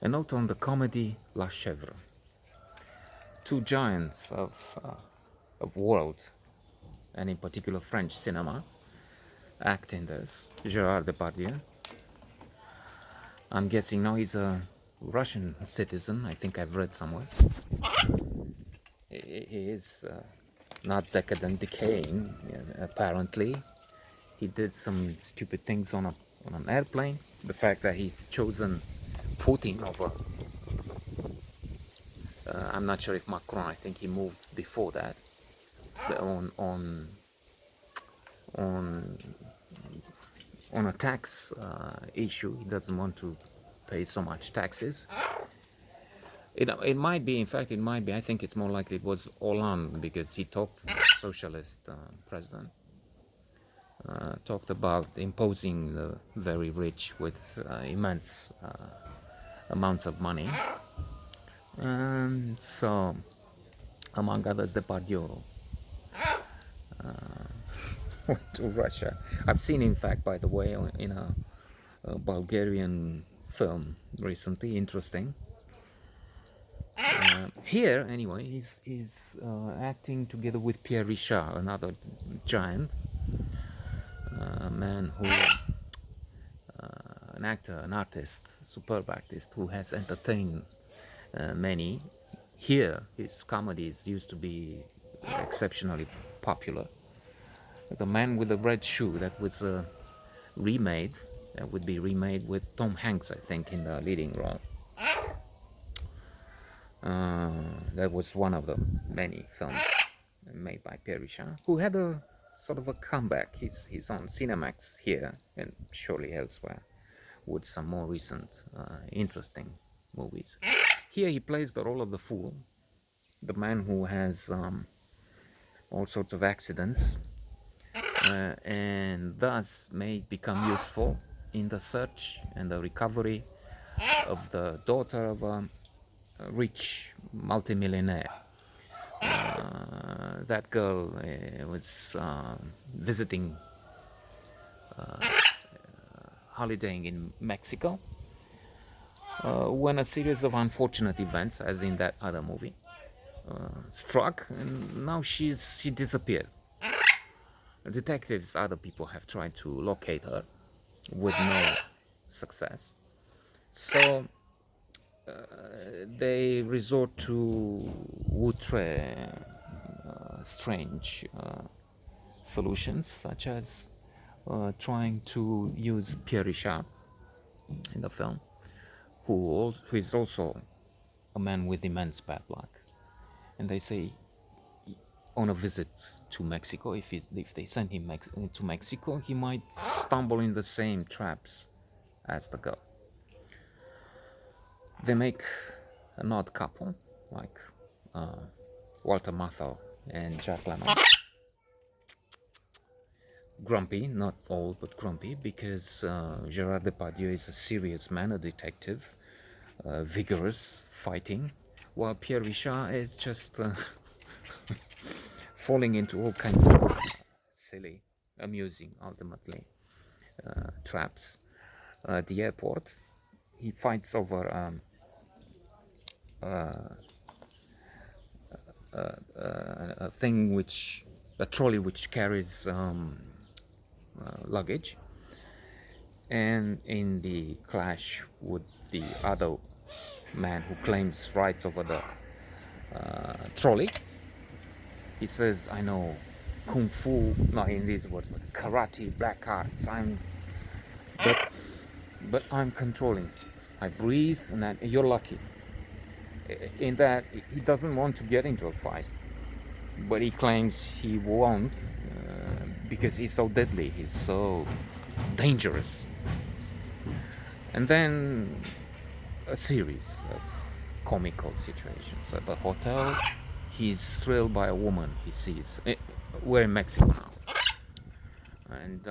A note on the comedy La Chèvre. Two giants of world, and in particular French cinema, act in this. Gérard Depardieu. I'm guessing now he's a Russian citizen. I think I've read somewhere. He is not decadent, decaying. Apparently, he did some stupid things on an airplane. The fact that he's chosen Putin over, I'm not sure if Macron. I think he moved before that. On on a tax issue, he doesn't want to pay so much taxes. It might be, in fact, it might be. I think it's more likely it was Hollande, because he talked, socialist president, talked about imposing the very rich with immense amounts of money. And so, among others, Depardieu went to Russia. I've seen, in fact, by the way, in a Bulgarian film recently, interesting. Here, anyway, he's acting together with Pierre Richard, another giant, a man who, an actor, an artist, superb artist who has entertained many. Here, his comedies used to be exceptionally popular. The Man with the Red Shoe, that was remade, that would be remade with Tom Hanks, I think, in the leading role. That was one of the many films made by Pierre Richard, who had a sort of a comeback. He's on Cinemax here and surely elsewhere with some more recent interesting movies. Here he plays the role of the fool, the man who has all sorts of accidents and thus may become useful in the search and the recovery of the daughter of a rich multimillionaire. That girl was visiting, holidaying in Mexico, when a series of unfortunate events, as in that other movie, struck, and now she disappeared. Detectives, other people have tried to locate her with no success. So they resort to outre strange solutions, such as trying to use Pierre Richard in the film, who is also a man with immense bad luck. And they say, on a visit to Mexico, if they send him to Mexico, he might stumble in the same traps as the girl. They make an odd couple, like Walter Matthau and Jack Lemmon. Grumpy, not old, but grumpy, because Gérard Depardieu is a serious man, a detective, vigorous, fighting, while Pierre Richard is just falling into all kinds of silly, amusing, ultimately, traps. At the airport, he fights over a thing a trolley which carries luggage, and in the clash with the other man who claims rights over the trolley, he says, "I know kung fu," not in these words, but karate, black arts. But I'm controlling. I breathe, and that you're lucky. In that, he doesn't want to get into a fight, but he claims he won't because he's so deadly, he's so dangerous. And then a series of comical situations. At the hotel, he's thrilled by a woman he sees. We're in Mexico now. And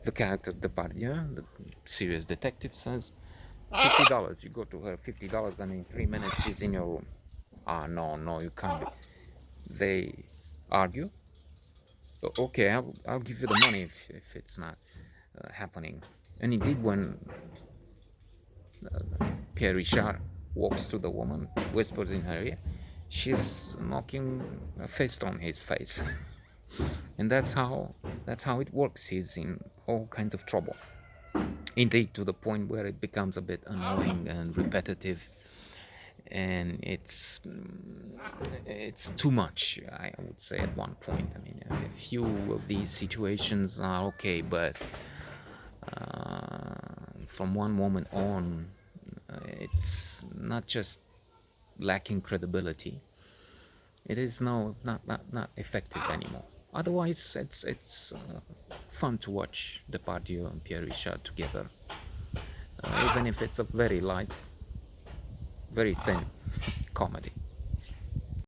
the character Depardieu, the serious detective, says, $50. You go to her, $50, and in 3 minutes she's in your room. No, you can't. They argue. Okay, I'll give you the money if it's not happening. And indeed, when Pierre Richard walks to the woman, whispers in her ear, she's knocking a fist on his face. And that's how it works. He's in all kinds of trouble. Indeed, to the point where it becomes a bit annoying and repetitive, and it's too much, I would say, at one point. I mean, a few of these situations are okay, but from one moment on, it's not just lacking credibility. It is not effective anymore. Otherwise, it's fun to watch Depardieu and Pierre Richard together, even if it's a very light, very thin comedy.